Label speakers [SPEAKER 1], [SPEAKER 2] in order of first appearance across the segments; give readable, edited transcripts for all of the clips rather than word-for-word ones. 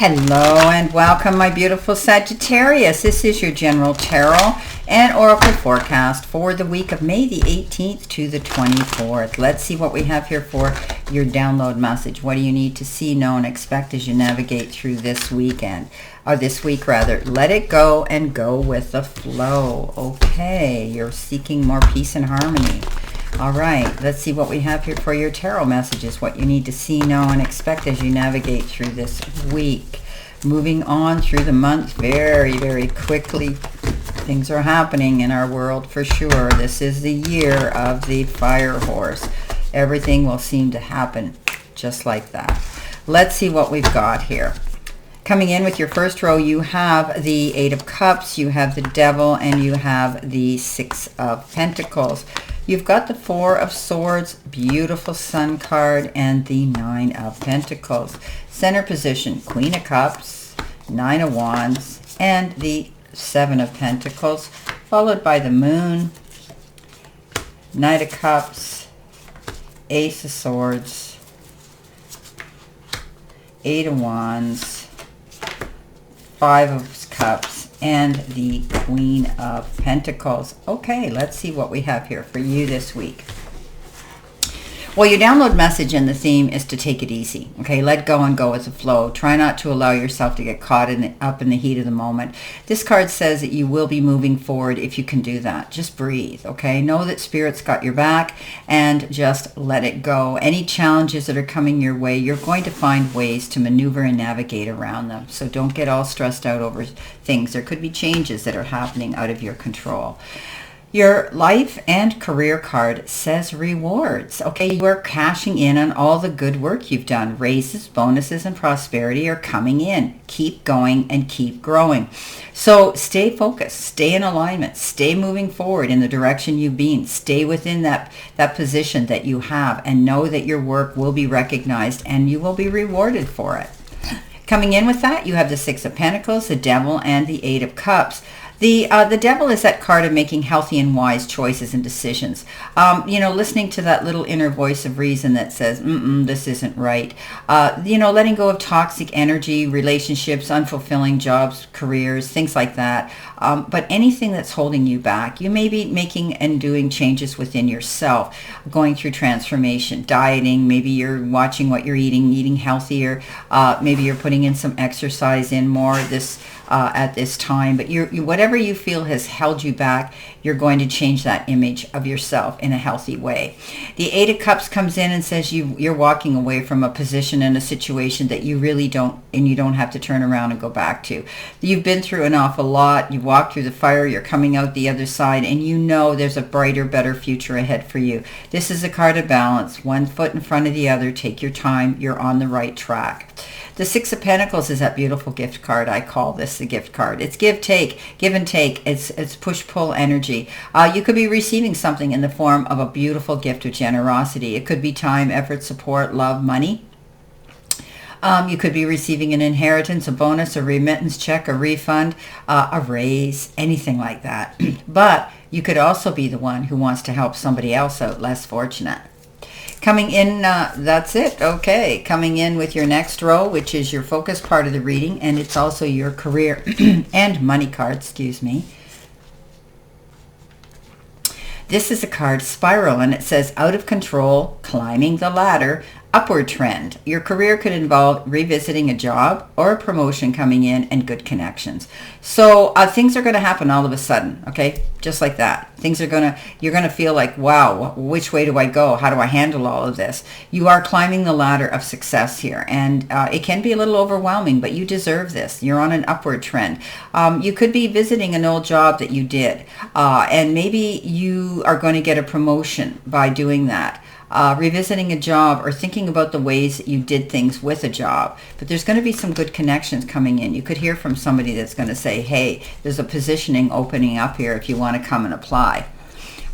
[SPEAKER 1] Hello and welcome, my beautiful Sagittarius. This is your general tarot and oracle forecast for the week of May the 18th to the 24th. Let's see what we have here for your download message. What do you need to see, know, and expect as you navigate through this weekend? Or this week, rather. Let it go and go with the flow. Okay, you're seeking more peace and harmony. All right, let's see what we have here for your tarot messages, what you need to see, know, and expect as you navigate through this week. Moving on through the month very, very quickly. Things are happening in our world for sure. This is the year of the fire horse. Everything will seem to happen just like that. Let's see what we've got here. Coming in with your first row, you have the Eight of Cups, you have the Devil, and you have the Six of Pentacles. You've got the Four of Swords, beautiful Sun card, and the Nine of Pentacles. Center position, Queen of Cups, Nine of Wands, and the Seven of Pentacles, followed by the Moon, Knight of Cups, Ace of Swords, Eight of Wands, Five of Cups, and the Queen of Pentacles. Okay, let's see what we have here for you this week. Well, your download message and the theme is to take it easy. Okay, let go and go with the flow. Try not to allow yourself to get caught up in the heat of the moment. This card says that you will be moving forward if you can do that. Just breathe, okay? Know that Spirit's got your back and just let it go. Any challenges that are coming your way, you're going to find ways to maneuver and navigate around them. So don't get all stressed out over things. There could be changes that are happening out of your control. Your life and career card says rewards. Okay, you are cashing in on all the good work you've done. Raises, bonuses, and prosperity are coming in. Keep going and keep growing. So stay focused, stay in alignment, stay moving forward in the direction you've been. Stay within that position that you have and know that your work will be recognized and you will be rewarded for it. Coming in with that, you have the Six of Pentacles, the Devil, and the Eight of Cups. The Devil is that card of making healthy and wise choices and decisions. Listening to that little inner voice of reason that says, this isn't right. Letting go of toxic energy, relationships, unfulfilling jobs, careers, things like that. But anything that's holding you back, you may be making and doing changes within yourself, going through transformation, dieting. Maybe you're watching what you're eating healthier. Maybe you're putting in some exercise in more at this time. But whatever you feel has held you back, you're going to change that image of yourself in a healthy way. The Eight of Cups comes in and says you're walking away from a position and a situation that you really don't, and you don't have to turn around and go back to. You've been through an awful lot. You've walked through the fire. You're coming out the other side, and you know there's a brighter, better future ahead for you. This is a card of balance. One foot in front of the other. Take your time. You're on the right track. The Six of Pentacles is that beautiful gift card. I call this the gift card. It's give and take. It's push-pull energy. You could be receiving something in the form of a beautiful gift of generosity. It could be time, effort, support, love, money. You could be receiving an inheritance, a bonus, a remittance check, a refund, a raise, anything like that. But you could also be the one who wants to help somebody else out less fortunate. Coming in, that's it. Okay, coming in with your next row, which is your focus part of the reading, and it's also your career and money card, excuse me. This is a card Spiral, and it says out of control, climbing the ladder, upward trend. Your career could involve revisiting a job or a promotion coming in and good connections. So things are going to happen all of a sudden, okay? Just like that. You're going to feel like, wow, which way do I go? How do I handle all of this? You are climbing the ladder of success here, and it can be a little overwhelming, but you deserve this. You're on an upward trend. You could be visiting an old job that you did, and maybe you are going to get a promotion by doing that. Revisiting a job or thinking about the ways that you did things with a job. But there's going to be some good connections coming in. You could hear from somebody that's going to say, hey, there's a positioning opening up here if you want to come and apply.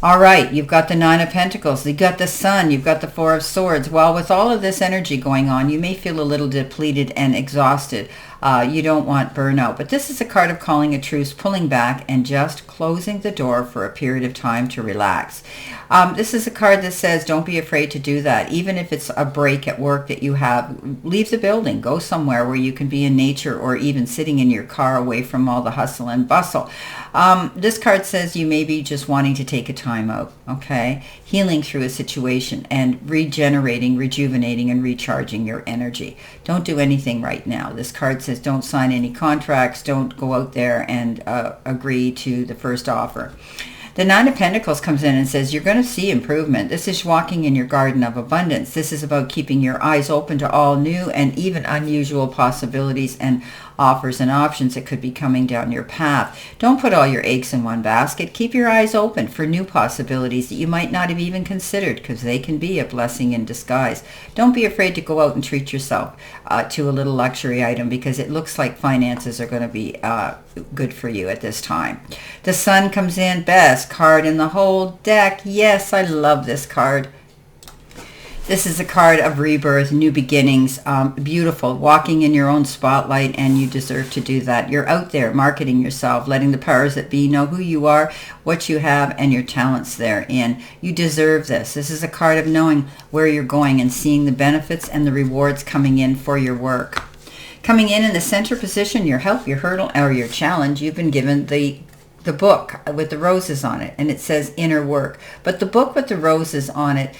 [SPEAKER 1] All right, you've got the Nine of Pentacles, you've got the Sun, you've got the Four of Swords. Well, with all of this energy going on, you may feel a little depleted and exhausted. You don't want burnout. But this is a card of calling a truce, pulling back, and just closing the door for a period of time to relax. This is a card that says don't be afraid to do that. Even if it's a break at work that you have, leave the building. Go somewhere where you can be in nature, or even sitting in your car away from all the hustle and bustle. This card says you may be just wanting to take a time out, okay? Healing through a situation and regenerating, rejuvenating, and recharging your energy. Don't do anything right now. This card says don't sign any contracts. Don't go out there and agree to the first offer. The Nine of Pentacles comes in and says you're going to see improvement. This is walking in your garden of abundance. This is about keeping your eyes open to all new and even unusual possibilities and offers and options that could be coming down your path. Don't put all your eggs in one basket. Keep your eyes open for new possibilities that you might not have even considered, because they can be a blessing in disguise. Don't be afraid to go out and treat yourself to a little luxury item, because it looks like finances are going to be good for you at this time. The Sun comes in, best card in the whole deck. Yes, I love this card. This is a card of rebirth, new beginnings, beautiful, walking in your own spotlight, and you deserve to do that. You're out there marketing yourself, letting the powers that be know who you are, what you have, and your talents therein. You deserve this. This is a card of knowing where you're going and seeing the benefits and the rewards coming in for your work. Coming in the center position, your help, your hurdle, or your challenge, you've been given the book with the roses on it, and it says inner work. But the book with the roses on it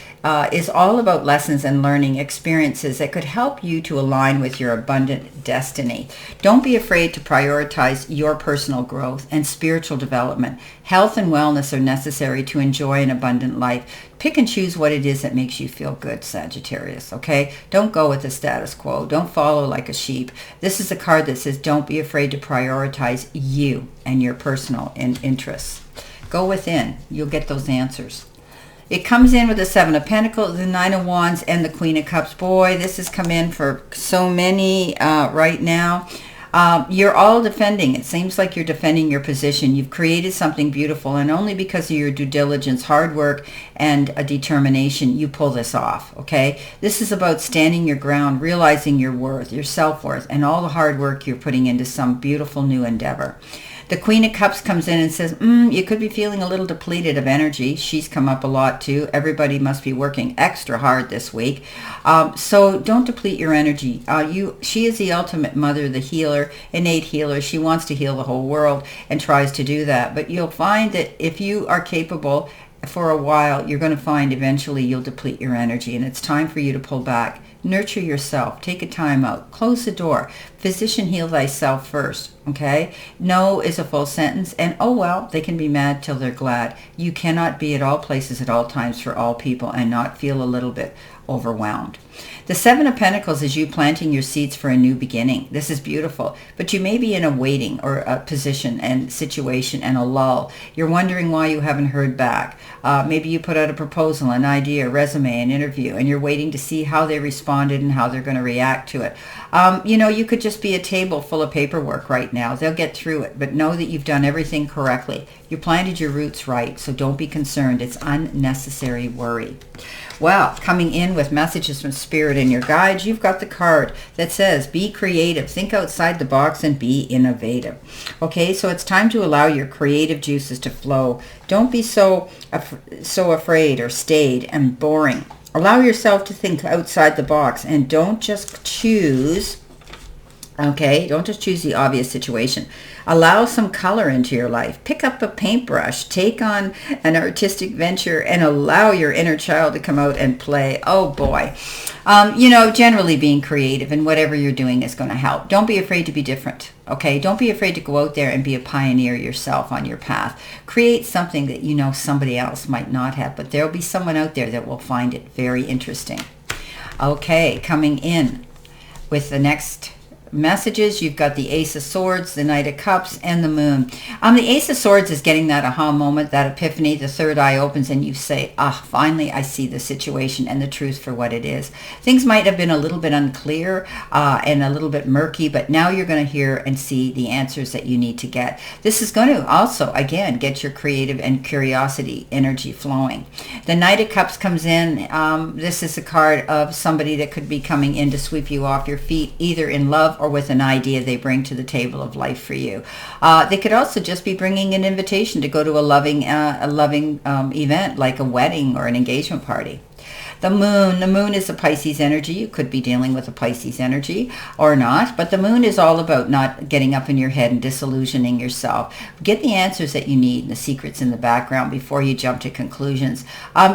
[SPEAKER 1] is all about lessons and learning experiences that could help you to align with your abundant destiny. Don't be afraid to prioritize your personal growth and spiritual development. Health and wellness are necessary to enjoy an abundant life. Pick and choose what it is that makes you feel good, Sagittarius, okay? Don't go with the status quo. Don't follow like a sheep. This is a card that says don't be afraid to prioritize you and your personal interests. Go within. You'll get those answers. It comes in with the Seven of Pentacles, the Nine of Wands, and the Queen of Cups. Boy, this has come in for so many right now. You're all defending. It seems like you're defending your position. You've created something beautiful, and only because of your due diligence, hard work, and a determination, you pull this off, okay? This is about standing your ground, realizing your worth, your self-worth, and all the hard work you're putting into some beautiful new endeavor. The Queen of Cups comes in and says, you could be feeling a little depleted of energy. She's come up a lot too. Everybody must be working extra hard this week. So don't deplete your energy. She is the ultimate mother, the healer, innate healer. She wants to heal the whole world and tries to do that. But you'll find that if you are capable for a while, you're going to find eventually you'll deplete your energy, and it's time for you to pull back. Nurture yourself. Take a time out. Close the door. Physician, heal thyself first, okay? No is a full sentence, and oh well, they can be mad till they're glad. You cannot be at all places at all times for all people and not feel a little bit overwhelmed. The Seven of Pentacles is you planting your seeds for a new beginning. This is beautiful, but you may be in a waiting or a position and situation and a lull. You're wondering why you haven't heard back. Maybe you put out a proposal, an idea, a resume, an interview, and you're waiting to see how they responded and how they're going to react to it. You could just be a table full of paperwork right now. They'll get through it, but know that you've done everything correctly. You planted your roots right, so don't be concerned. It's unnecessary worry. Well, coming in with messages from Spirit and your guides, you've got the card that says, be creative, think outside the box, and be innovative. Okay, so it's time to allow your creative juices to flow. Don't be so afraid or staid and boring. Allow yourself to think outside the box, and don't just choose, okay, don't just choose the obvious situation. Allow some color into your life. Pick up a paintbrush, take on an artistic venture, and allow your inner child to come out and play. Oh boy. Generally being creative in whatever you're doing is going to help. Don't be afraid to be different, okay? Don't be afraid to go out there and be a pioneer yourself on your path. Create something that somebody else might not have, but there'll be someone out there that will find it very interesting. Okay, coming in with the next messages, you've got the Ace of Swords, the Knight of Cups, and the Moon. The Ace of Swords is getting that aha moment, that epiphany. The third eye opens and you say, finally I see the situation and the truth for what it is. Things might have been a little bit unclear and a little bit murky, but now you're going to hear and see the answers that you need to get. This is going to also, again, get your creative and curiosity energy flowing. The Knight of Cups comes in. This is a card of somebody that could be coming in to sweep you off your feet, either in love love or with an idea they bring to the table of life for you. They could also just be bringing an invitation to go to a loving event like a wedding or an engagement party. The moon is a Pisces energy. You could be dealing with a Pisces energy or not, but the moon is all about not getting up in your head and disillusioning yourself. Get the answers that you need and the secrets in the background before you jump to conclusions.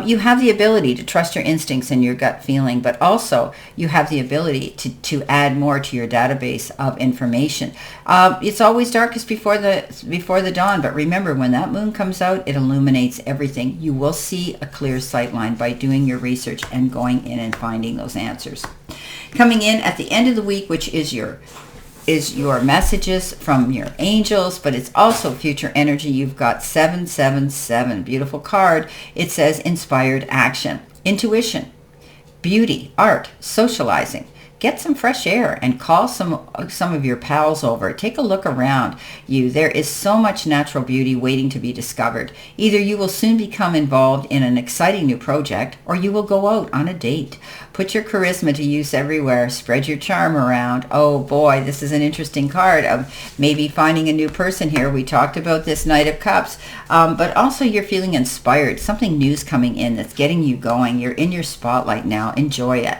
[SPEAKER 1] You have the ability to trust your instincts and your gut feeling, but also you have the ability to add more to your database of information. It's always darkest before the dawn, but remember, when that moon comes out, it illuminates everything. You will see a clear sight line by doing your research and going in and finding those answers. Coming in at the end of the week, which is your messages from your angels, but it's also future energy. You've got 777, beautiful card. It says inspired action, intuition, beauty, art, socializing. Get some fresh air and call some of your pals over. Take a look around you. There is so much natural beauty waiting to be discovered. Either you will soon become involved in an exciting new project, or you will go out on a date. Put your charisma to use everywhere. Spread your charm around. Oh boy, this is an interesting card of maybe finding a new person here. We talked about this Knight of Cups, but also you're feeling inspired. Something new's coming in that's getting you going. You're in your spotlight now. Enjoy it.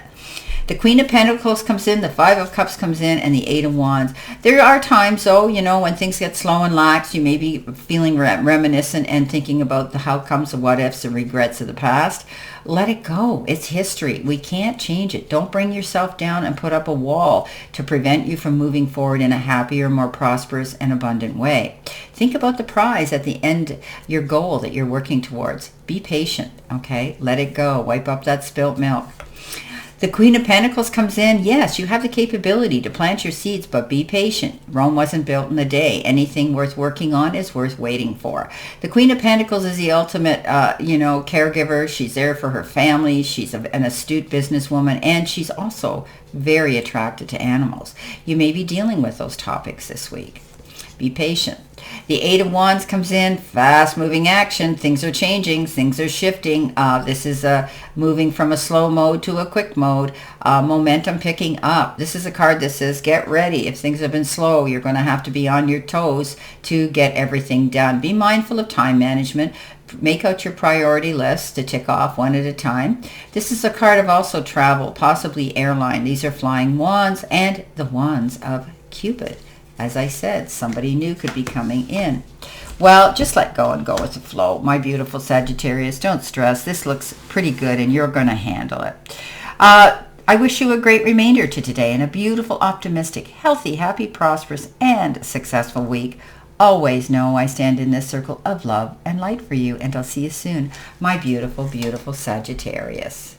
[SPEAKER 1] The Queen of Pentacles comes in, the Five of Cups comes in, and the Eight of Wands. There are times, though, when things get slow and lax, you may be feeling reminiscent and thinking about the how comes, the what ifs, and regrets of the past. Let it go. It's history. We can't change it. Don't bring yourself down and put up a wall to prevent you from moving forward in a happier, more prosperous, and abundant way. Think about the prize at the end, your goal that you're working towards. Be patient, okay? Let it go. Wipe up that spilt milk. The Queen of Pentacles comes in. Yes, you have the capability to plant your seeds, but be patient. Rome wasn't built in a day. Anything worth working on is worth waiting for. The Queen of Pentacles is the ultimate, caregiver. She's there for her family. She's an astute businesswoman, and she's also very attracted to animals. You may be dealing with those topics this week. Be patient. The Eight of Wands comes in, fast-moving action. Things are changing. Things are shifting. This is moving from a slow mode to a quick mode. Momentum picking up. This is a card that says, get ready. If things have been slow, you're going to have to be on your toes to get everything done. Be mindful of time management. Make out your priority list to tick off one at a time. This is a card of also travel, possibly airline. These are flying wands and the wands of Cupid. As I said, somebody new could be coming in. Well, just let go and go with the flow. My beautiful Sagittarius, don't stress. This looks pretty good and you're going to handle it. I wish you a great remainder to today and a beautiful, optimistic, healthy, happy, prosperous, and successful week. Always know I stand in this circle of love and light for you, and I'll see you soon, my beautiful, beautiful Sagittarius.